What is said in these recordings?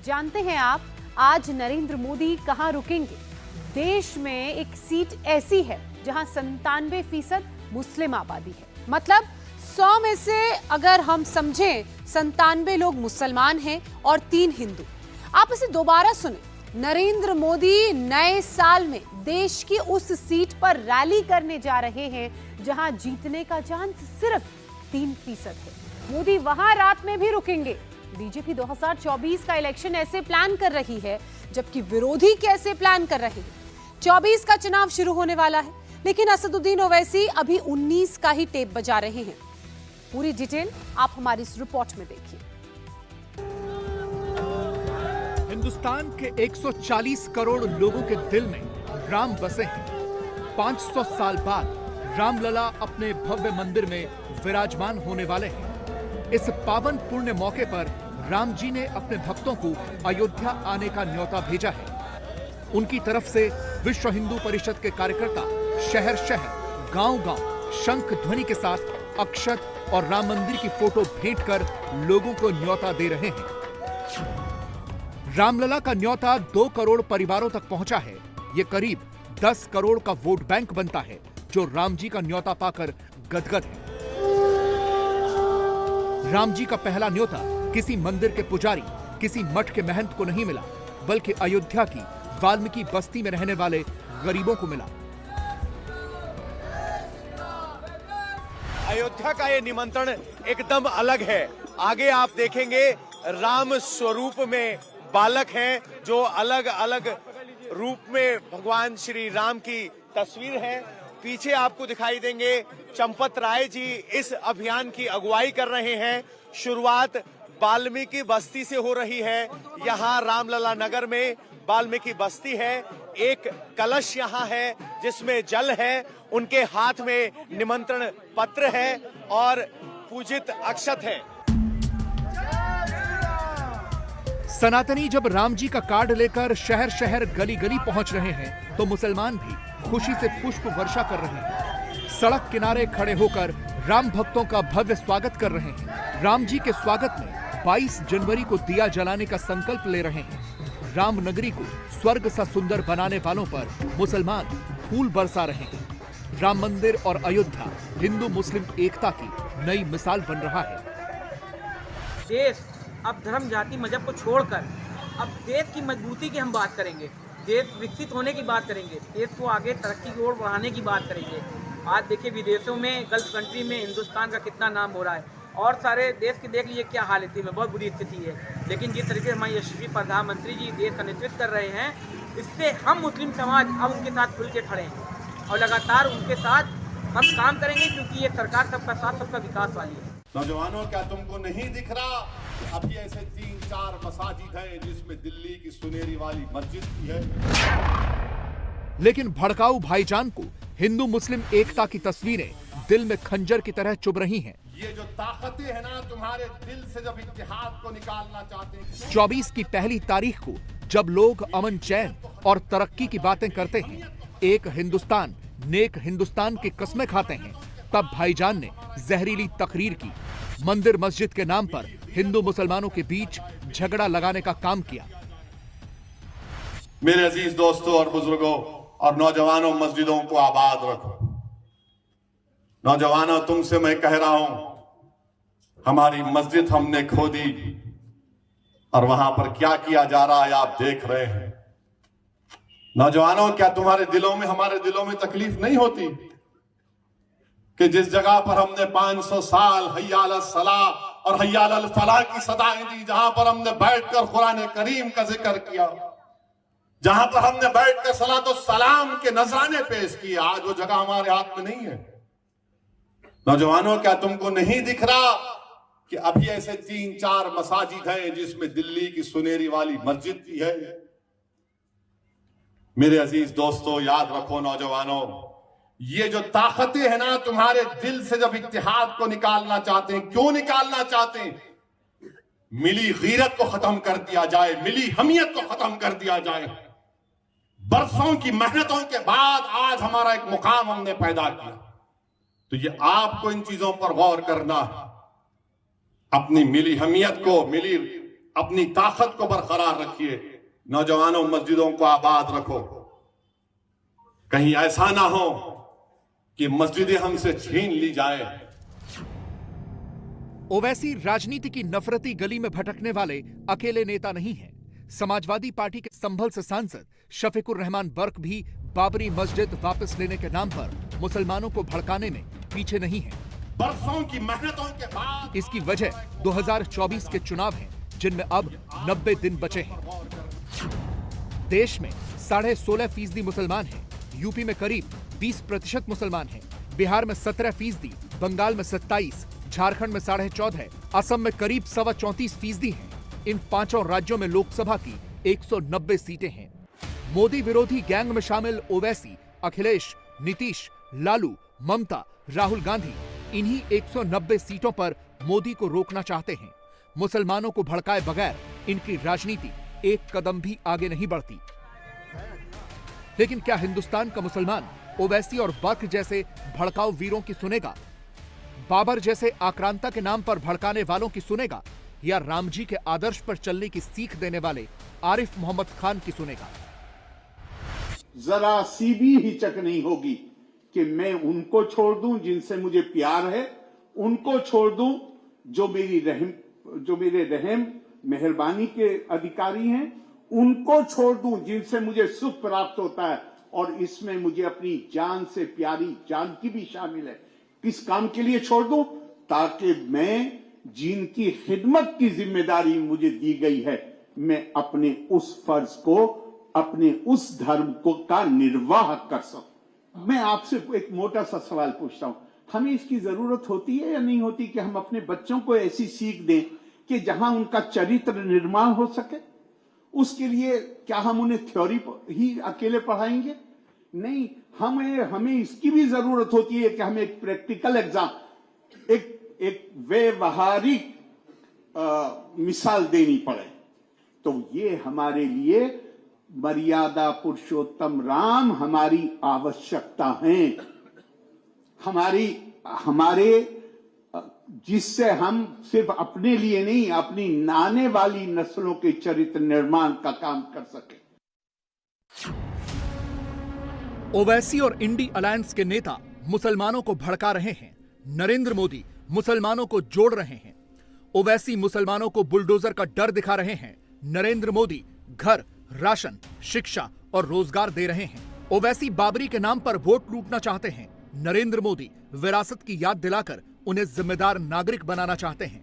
जानते हैं आप आज नरेंद्र मोदी कहां रुकेंगे? देश में एक सीट ऐसी है जहां 97% मुस्लिम आबादी है। मतलब 100 में से अगर हम समझें 97 लोग मुसलमान हैं और 3 हिंदू। आप इसे दोबारा सुने, नरेंद्र मोदी नए साल में देश की उस सीट पर रैली करने जा रहे हैं जहां जीतने का चांस सिर्फ 3% है। मोदी वहां रात में भी रुकेंगे। बीजेपी 2024 का इलेक्शन ऐसे प्लान कर रही है, जबकि विरोधी कैसे प्लान कर रहे हैं। 24 का चुनाव शुरू होने वाला है, लेकिन असदुद्दीन ओवैसी अभी 19 का ही टेप बजा रहे हैं। पूरी डिटेल आप हमारी इस रिपोर्ट में देखिए। हिंदुस्तान के 140 करोड़ लोगों के दिल में राम बसे हैं। 500 साल बाद रामलला अपने भव्य मंदिर में विराजमान होने वाले हैं। इस पावन पुण्य मौके पर राम जी ने अपने भक्तों को अयोध्या आने का न्योता भेजा है। उनकी तरफ से विश्व हिंदू परिषद के कार्यकर्ता शहर शहर, गांव-गांव शंख ध्वनि के साथ अक्षत और राम मंदिर की फोटो भेंट कर लोगों को न्योता दे रहे हैं। रामलला का न्योता 2 करोड़ परिवारों तक पहुंचा है। ये करीब 10 करोड़ का वोट बैंक बनता है, जो राम जी का न्योता पाकर गदगद है। राम जी का पहला न्योता किसी मंदिर के पुजारी, किसी मठ के महंत को नहीं मिला, बल्कि अयोध्या की वाल्मीकि बस्ती में रहने वाले गरीबों को मिला। अयोध्या का ये निमंत्रण एकदम अलग है। आगे आप देखेंगे राम स्वरूप में बालक हैं, जो अलग अलग रूप में भगवान श्री राम की तस्वीर है। पीछे आपको दिखाई देंगे चंपत राय जी इस अभियान की अगुवाई कर रहे हैं। शुरुआत वाल्मीकि बस्ती से हो रही है। यहाँ रामलला नगर में वाल्मीकि बस्ती है। एक कलश यहाँ है जिसमें जल है, उनके हाथ में निमंत्रण पत्र है और पूजित अक्षत है। सनातनी जब राम जी का कार्ड लेकर शहर शहर गली गली पहुंच रहे हैं, तो मुसलमान भी खुशी से पुष्प वर्षा कर रहे हैं। सड़क किनारे खड़े होकर राम भक्तों का भव्य स्वागत कर रहे हैं। राम जी के स्वागत में 22 जनवरी को दिया जलाने का संकल्प ले रहे हैं। राम नगरी को स्वर्ग सा सुंदर बनाने वालों पर मुसलमान फूल बरसा रहे हैं। राम मंदिर और अयोध्या हिंदू मुस्लिम एकता की नई मिसाल बन रहा है। देश अब धर्म जाति मजहब को छोड़कर अब देश की मजबूती की हम बात करेंगे, देश विकसित होने की बात करेंगे, देश को आगे तरक्की की ओर बढ़ाने की बात करेंगे। आज देखिए विदेशों में, गल्फ कंट्री में हिंदुस्तान का कितना नाम हो रहा है, और सारे देश की देख लीजिए क्या हाल है, बहुत बुरी स्थिति है। लेकिन जिस तरीके से हमारे यशस्वी प्रधानमंत्री जी देश का नेतृत्व कर रहे हैं, इससे हम मुस्लिम समाज अब उनके साथ खुल के खड़े हैं और लगातार उनके साथ हम काम करेंगे, क्योंकि ये सरकार सबका साथ सबका विकास वाली है। नौजवानों, क्या तुमको नहीं दिख रहा अभी ऐसे 3-4 मसाजिद हैं जिसमें दिल्ली की सुनेरी वाली मस्जिद भी है। लेकिन भड़काऊ भाईजान को हिंदू मुस्लिम एकता की तस्वीरें दिल में खंजर की तरह चुभ रही हैं। ये जो ताकतें हैं ना, तुम्हारे दिल से जब इत्तेहाद को निकालना चाहते हैं। 24 की पहली तारीख को जब लोग अमन चैन और तरक्की की बातें करते हैं, एक हिंदुस्तान नेक हिंदुस्तान की कस्में खाते हैं, तब भाईजान ने जहरीली तकरीर की। मंदिर मस्जिद के नाम पर हिंदू मुसलमानों के बीच झगड़ा लगाने का काम किया। मेरे अजीज दोस्तों और बुजुर्गों और नौजवानों, मस्जिदों को आबाद रखो। नौजवानों, तुमसे मैं कह रहा हूं, हमारी मस्जिद हमने खोदी और वहां पर क्या किया जा रहा है आप देख रहे हैं। नौजवानों, क्या तुम्हारे दिलों में, हमारे दिलों में तकलीफ नहीं होती कि जिस जगह पर हमने 500 साल हय्या अल सलाह और हय्या अल फलाह की सदाएं दी, जहां पर हमने बैठकर कुरान करीम का जिक्र किया, जहां पर हमने बैठकर सलात और सलाम के नजराने पेश किए, आज वो जगह हमारे हाथ में नहीं है। नौजवानों, क्या तुमको नहीं दिख रहा कि अभी ऐसे 3-4 मसाजिद हैं जिसमें दिल्ली की सुनेरी वाली मस्जिद भी है। मेरे अजीज दोस्तों, याद रखो नौजवानों, ये जो ताकतें हैं ना, तुम्हारे दिल से जब इत्तेहाद को निकालना चाहते हैं, क्यों निकालना चाहते हैं? मिली गीरत को खत्म कर दिया जाए, मिली हमियत को खत्म कर दिया जाए। बरसों की मेहनतों के बाद आज हमारा एक मुकाम हमने पैदा किया, तो ये आपको इन चीजों पर गौर करना है। अपनी मिली हमियत को, मिली अपनी ताकत को बरकरार रखिए। नौजवानों, मस्जिदों को आबाद रखो। कहीं ऐसा ना हो कि मस्जिदें हमसे छीन ली जाए। ओवैसी राजनीति की नफरती गली में भटकने वाले अकेले नेता नहीं हैं। समाजवादी पार्टी के संभल से सांसद शफीकुर रहमान बर्क भी बाबरी मस्जिद वापस लेने के नाम पर मुसलमानों को भड़काने में पीछे नहीं है। बरसों की मेहनतों के बाद इसकी वजह 2024 के चुनाव हैं, जिनमें अब 90 दिन बचे हैं। देश में 16.5% मुसलमान हैं, यूपी में करीब 20% मुसलमान हैं, बिहार में 17%, बंगाल में 27%, झारखंड में 14.5%, असम में करीब 34.25% हैं। इन पांचों राज्यों में लोकसभा की 190 सीटें हैं। मोदी विरोधी गैंग में शामिल ओवैसी, अखिलेश, नीतीश, लालू, ममता, राहुल गांधी इन्हीं 190 सीटों पर मोदी को रोकना चाहते हैं। मुसलमानों को भड़काए बगैर इनकी राजनीति एक कदम भी आगे नहीं बढ़ती। लेकिन क्या हिंदुस्तान का मुसलमान ओवैसी और बर्क जैसे भड़काऊ वीरों की सुनेगा? बाबर जैसे आक्रांता के नाम पर भड़काने वालों की सुनेगा? या राम जी के आदर्श पर चलने की सीख देने वाले आरिफ मोहम्मद खान की सुनेगा? जरा सी भी हिचक नहीं होगी कि मैं उनको छोड़ दूं जिनसे मुझे प्यार है, उनको छोड़ दूं जो मेरे रहम मेहरबानी के अधिकारी हैं, उनको छोड़ दूं जिनसे मुझे सुख प्राप्त होता है, और इसमें मुझे अपनी जान से प्यारी जानकी भी शामिल है। किस काम के लिए छोड़ दूं? ताकि मैं जिनकी खिदमत की जिम्मेदारी मुझे दी गई है, मैं अपने उस फर्ज को, अपने उस धर्म को का निर्वाह कर सकूं। मैं आपसे एक मोटा सा सवाल पूछता हूं, हमें इसकी जरूरत होती है या नहीं होती कि हम अपने बच्चों को ऐसी सीख दें कि जहां उनका चरित्र निर्माण हो सके? उसके लिए क्या हम उन्हें थ्योरी ही अकेले पढ़ाएंगे? नहीं, हमें इसकी भी जरूरत होती है कि हमें एक प्रैक्टिकल एग्जाम, एक व्यवहारिक मिसाल देनी पड़े। तो ये हमारे लिए मर्यादा पुरुषोत्तम राम हमारी आवश्यकता है, हमारे जिससे हम सिर्फ अपने लिए नहीं, अपनी आने वाली नस्लों के चरित्र निर्माण का काम कर सके। ओवैसी और इंडी अलायंस के नेता मुसलमानों को भड़का रहे हैं। नरेंद्र मोदी मुसलमानों को जोड़ रहे हैं। ओवैसी मुसलमानों को बुलडोजर का डर दिखा रहे हैं। नरेंद्र मोदी घर, राशन, शिक्षा और रोजगार दे रहे हैं। ओवैसी बाबरी के नाम पर वोट लूटना चाहते हैं। नरेंद्र मोदी विरासत की याद दिलाकर उन्हें जिम्मेदार नागरिक बनाना चाहते हैं।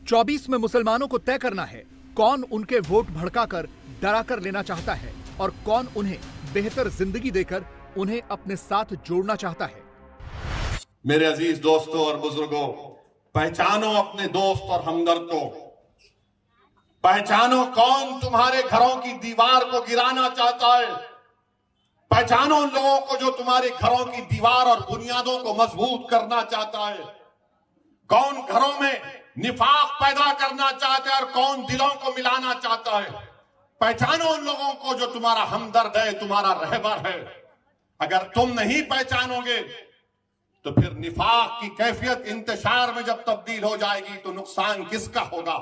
24 में मुसलमानों को तय करना है कौन उनके वोट भड़काकर डराकर लेना चाहता है और कौन उन्हें बेहतर जिंदगी देकर उन्हें अपने साथ जोड़ना चाहता है। मेरे अजीज दोस्तों और बुजुर्गों, पहचानो अपने दोस्त और हमदर्द को। पहचानो कौन तुम्हारे घरों की दीवार को गिराना चाहता है। पहचानो उन लोगों को जो तुम्हारे घरों की दीवार और बुनियादों को मजबूत करना चाहता है। कौन घरों में निफाक पैदा करना चाहता है और कौन दिलों को मिलाना चाहता है। पहचानो उन लोगों को जो तुम्हारा हमदर्द है, तुम्हारा रहबर है। अगर तुम नहीं पहचानोगे तो फिर निफाक की कैफियत इंतशार में जब तब्दील हो जाएगी तो नुकसान किसका होगा,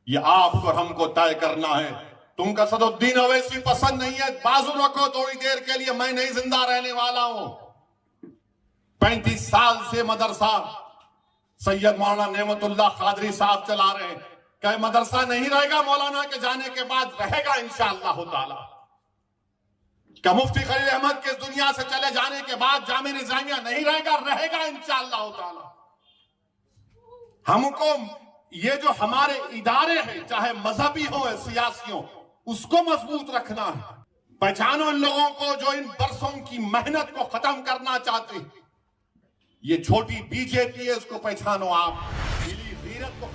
ये आपको हमको तय करना है। तुमको सदुद्दीन ओवैसी पसंद नहीं है, बाजू रखो थोड़ी देर के लिए, मैं नहीं जिंदा रहने वाला हूं। 35 साल से मदरसा सैयद मौलाना नेमतुल्लाह कादरी साहब चला रहे हैं। क्या मदरसा नहीं रहेगा मौलाना के जाने के बाद? रहेगा इंशाअल्लाह ताला। क्या मुफ्ती खलील अहमद के दुनिया से चले जाने के बाद जामिया निजामिया नहीं रहेगा? रहेगा इंशाअल्लाह ताला। हमको ये जो हमारे इदारे हैं, चाहे मजहबी हो या सियासी हो, उसको मजबूत रखना है। पहचानो इन लोगों को जो इन बरसों की मेहनत को खत्म करना चाहते हैं। ये छोटी बीजेपी है, उसको पहचानो आप।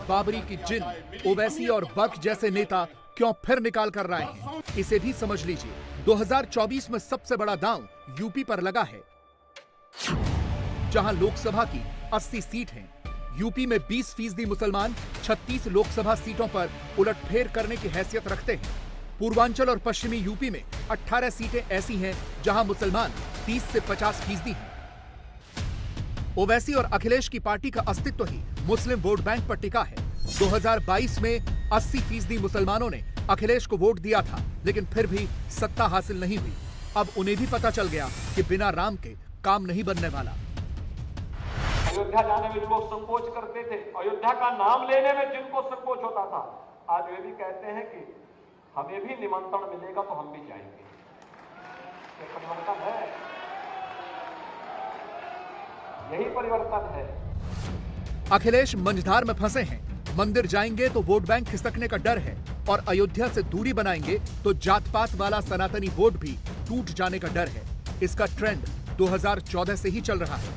बाबरी की जिन ओवैसी और बर्क जैसे नेता क्यों फिर निकाल कर रहे हैं, इसे भी समझ लीजिए। 2024 में सबसे बड़ा दांव यूपी पर लगा है, जहां लोकसभा की 80 सीट हैं। यूपी में 20% मुसलमान 36 लोकसभा सीटों पर उलटफेर करने की हैसियत रखते हैं। पूर्वांचल और पश्चिमी यूपी में 18 सीटें ऐसी हैं जहां मुसलमान 30 से 50% हैं। ओवैसी और अखिलेश की पार्टी का अस्तित्व ही मुस्लिम वोट बैंक पर टिका है। 2022 में 80% मुसलमानों ने अखिलेश को वोट दिया था, लेकिन फिर भी सत्ता हासिल नहीं हुई। अब उन्हें भी पता चल गया कि बिना राम के काम नहीं बनने वाला। अयोध्या जाने में लोग संकोच करते थे, अयोध्या का नाम लेने में जिनको संकोच होता था, आज वे भी कहते हैं कि हमें भी निमंत्रण मिलेगा तो हम भी जाएंगे। ये परिवर्तन है, यही परिवर्तन है। अखिलेश मंझधार में फंसे हैं। मंदिर जाएंगे तो वोट बैंक खिसकने का डर है और अयोध्या से दूरी बनाएंगे तो जात पात वाला सनातनी वोट भी टूट जाने का डर है। इसका ट्रेंड 2014 से ही चल रहा है।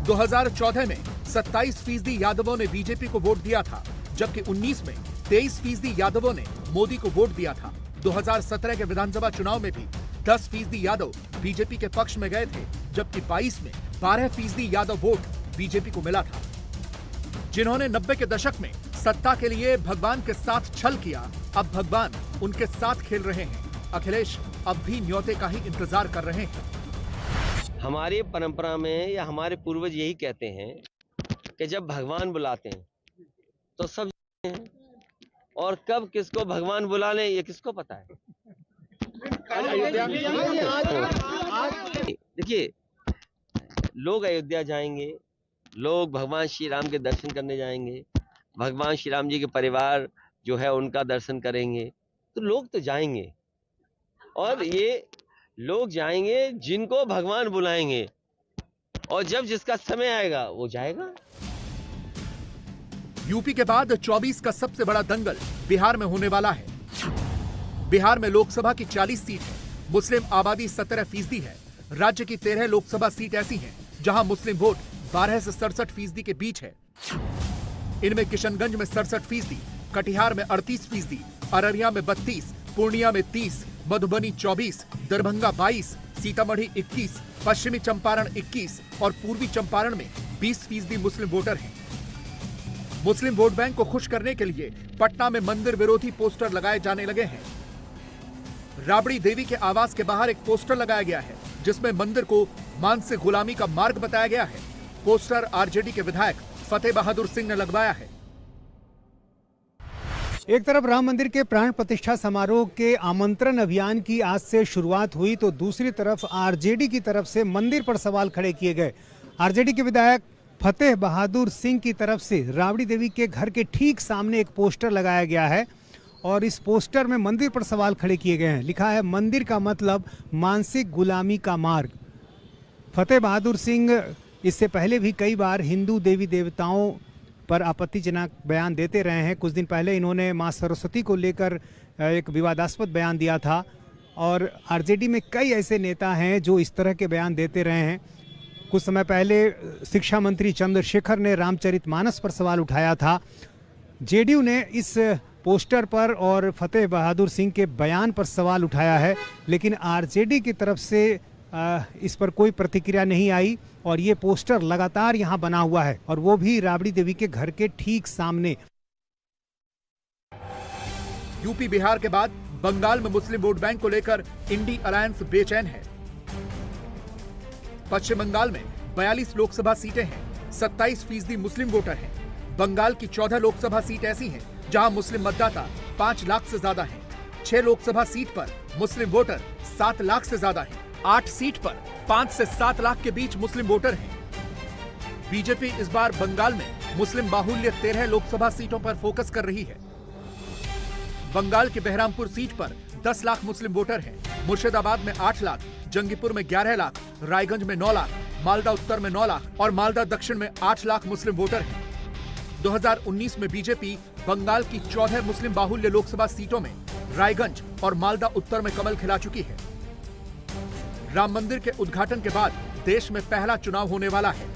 2014 में 27% यादवों ने बीजेपी को वोट दिया था, जबकि 19 में 23% यादवों ने मोदी को वोट दिया था। 2017 के विधानसभा चुनाव में भी 10% यादव बीजेपी के पक्ष में गए थे, जबकि 22 में 12% यादव वोट बीजेपी को मिला था। जिन्होंने 90 के दशक में सत्ता के लिए भगवान के साथ छल किया, अब भगवान उनके साथ खेल रहे हैं। अखिलेश अब भी न्योते का ही इंतजार कर रहे हैं। हमारी परंपरा में या हमारे पूर्वज यही कहते हैं कि जब भगवान बुलाते हैं तो सब जाते हैं, और कब किसको भगवान बुला ले ये किसको पता है। देखिए, लोग अयोध्या जाएंगे, लोग भगवान श्री राम के दर्शन करने जाएंगे, भगवान श्री राम जी के परिवार जो है उनका दर्शन करेंगे, तो लोग तो जाएंगे, और ये लोग जाएंगे जिनको भगवान बुलाएंगे, और जब जिसका समय आएगा वो जाएगा। यूपी के बाद 24 का सबसे बड़ा दंगल बिहार में होने वाला है। बिहार में लोकसभा की 40 सीट है, मुस्लिम आबादी 17% है। राज्य की 13 लोकसभा सीट ऐसी हैं जहां मुस्लिम वोट 12 से 67% के बीच है। इनमें किशनगंज में 67%, कटिहार में 38%, अररिया में 32%, पूर्णिया में 30%, मधुबनी 24%, दरभंगा 22%, सीतामढ़ी 21%, पश्चिमी चंपारण 21% और पूर्वी चंपारण में 20% मुस्लिम वोटर हैं। मुस्लिम वोट बैंक को खुश करने के लिए पटना में मंदिर विरोधी पोस्टर लगाए जाने लगे हैं। राबड़ी देवी के आवास के बाहर एक पोस्टर लगाया गया है, जिसमें मंदिर को मानसिक गुलामी का मार्ग बताया गया है। पोस्टर आरजेडी के विधायक फतेह बहादुर सिंह ने लगवाया है। एक तरफ राम मंदिर के प्राण प्रतिष्ठा समारोह के आमंत्रण अभियान की आज से शुरुआत हुई, तो दूसरी तरफ आरजेडी की तरफ से मंदिर पर सवाल खड़े किए गए। आरजेडी के विधायक फतेह बहादुर सिंह की तरफ से राबड़ी देवी के घर के ठीक सामने एक पोस्टर लगाया गया है, और इस पोस्टर में मंदिर पर सवाल खड़े किए गए हैं। लिखा है, मंदिर का मतलब मानसिक गुलामी का मार्ग। फतेह बहादुर सिंह इससे पहले भी कई बार हिंदू देवी देवताओं पर आपत्तिजनक बयान देते रहे हैं। कुछ दिन पहले इन्होंने मां सरस्वती को लेकर एक विवादास्पद बयान दिया था, और आरजेडी में कई ऐसे नेता हैं जो इस तरह के बयान देते रहे हैं। कुछ समय पहले शिक्षा मंत्री चंद्रशेखर ने रामचरितमानस पर सवाल उठाया था। जेडीयू ने इस पोस्टर पर और फतेह बहादुर सिंह के बयान पर सवाल उठाया है, लेकिन आरजेडी की तरफ से इस पर कोई प्रतिक्रिया नहीं आई, और ये पोस्टर लगातार यहाँ बना हुआ है, और वो भी राबड़ी देवी के घर के ठीक सामने। यूपी बिहार के बाद बंगाल में मुस्लिम वोट बैंक को लेकर इंडी अलायंस बेचैन है। पश्चिम बंगाल में 42 लोकसभा सीटें हैं, 27% मुस्लिम वोटर हैं। बंगाल की 14 लोकसभा सीट ऐसी हैं जहां मुस्लिम मतदाता 5 लाख से ज्यादा हैं। 6 लोकसभा सीट पर मुस्लिम वोटर 7 लाख से ज्यादा हैं। 8 सीट पर 5 से 7 लाख के बीच मुस्लिम वोटर हैं। बीजेपी इस बार बंगाल में मुस्लिम बाहुल्य 13 लोकसभा सीटों पर फोकस कर रही है। बंगाल के बहरामपुर सीट पर 10 लाख मुस्लिम वोटर हैं। मुर्शिदाबाद में 8 लाख, जंगीपुर में 11 लाख, रायगंज में 9 लाख, मालदा उत्तर में 9 लाख और मालदा दक्षिण में 8 लाख मुस्लिम वोटर हैं। 2019 में बीजेपी बंगाल की 14 मुस्लिम बाहुल्य लोकसभा सीटों में रायगंज और मालदा उत्तर में कमल खिला चुकी है। राम मंदिर के उद्घाटन के बाद देश में पहला चुनाव होने वाला है।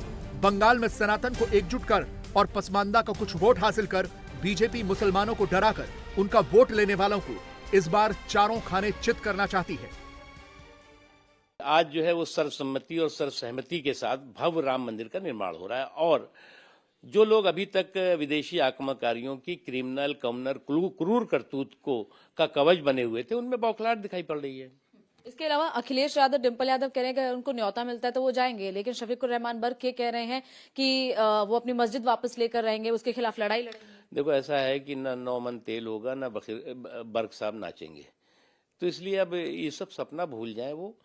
बंगाल में सनातन को एकजुट कर और पसमानदा का कुछ वोट हासिल कर बीजेपी मुसलमानों को डराकर उनका वोट लेने वालों को इस बार चारों खाने चित करना चाहती है। आज जो है वो सर्वसम्मति और सर्वसहमति के साथ भव्य राम मंदिर का निर्माण हो रहा है, और जो लोग अभी तक विदेशी आक्रमणकारियों की क्रिमिनल कम्युनल क्रूर करतूत को का कवच बने हुए थे, उनमें बौखलाहट दिखाई पड़ रही है। इसके अलावा अखिलेश यादव, डिम्पल यादव कह रहे हैं कि उनको न्योता मिलता है तो वो जाएंगे, लेकिन शफीकुर रहमान बर्क ये कह रहे हैं कि वो अपनी मस्जिद वापस लेकर रहेंगे, उसके खिलाफ लड़ाई लड़ेंगे। देखो, ऐसा है कि न 9 मन तेल होगा, न बर्क साहब नाचेंगे, तो इसलिए अब ये सब सपना भूल जाए वो।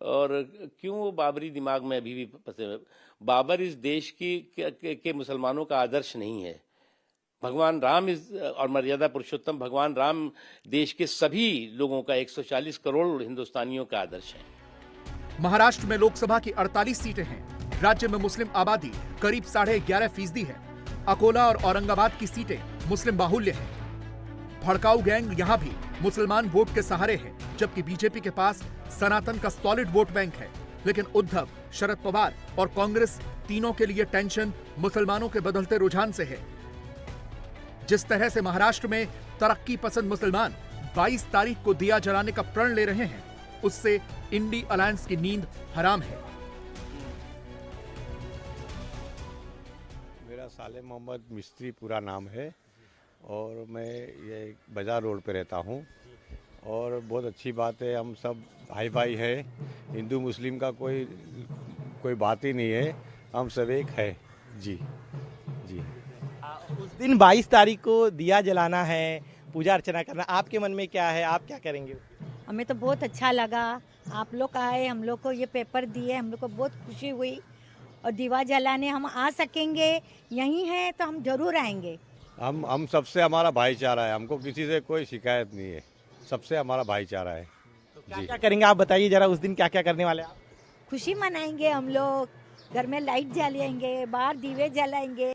और क्यों वो बाबरी दिमाग में अभी भी फंसे हुए। बाबर इस देश के मुसलमानों का आदर्श नहीं है। भगवान राम और मर्यादा पुरुषोत्तम भगवान राम देश के सभी लोगों का 140 करोड़ हिंदुस्तानियों का आदर्श है। महाराष्ट्र में लोकसभा की 48 सीटें हैं। राज्य में मुस्लिम आबादी करीब 11.5% है। अकोला और औरंगाबाद की सीटें मुस्लिम बाहुल्य है। भड़काऊ गैंग यहाँ भी मुसलमान वोट के सहारे है, जबकि बीजेपी के पास सनातन का सॉलिड वोट बैंक है। लेकिन उद्धव, शरद पवार और कांग्रेस तीनों के लिए टेंशन मुसलमानों के बदलते रुझान से है। जिस तरह से महाराष्ट्र में तरक्की पसंद मुसलमान 22 तारीख को दिया जलाने का प्रण ले रहे हैं, उससे इंडी अलायंस की नींद हराम है। मेरा साले मोहम्मद मिस्त्री पूरा नाम है और मैं ये बाजार रोड पे रहता हूँ। और बहुत अच्छी बात है, हम सब भाई भाई है, हिंदू मुस्लिम का कोई बात ही नहीं है, हम सब एक है। जी जी। उस दिन 22 तारीख को दिया जलाना है, पूजा अर्चना करना, आपके मन में क्या है, आप क्या करेंगे? हमें तो बहुत अच्छा लगा, आप लोग आए, हम लोग को ये पेपर दिए, हम लोग को बहुत खुशी हुई। और दीवा जलाने हम आ सकेंगे, यहीं है तो हम जरूर आएंगे। हम सबसे हमारा भाईचारा है, हमको किसी से कोई शिकायत नहीं है, सबसे हमारा भाईचारा है। तो क्या करेंगे आप बताइए जरा, उस दिन क्या क्या करने वाले आप? खुशी मनाएंगे हम लोग, घर में लाइट जलाएंगे, बाहर दीवे जलाएंगे।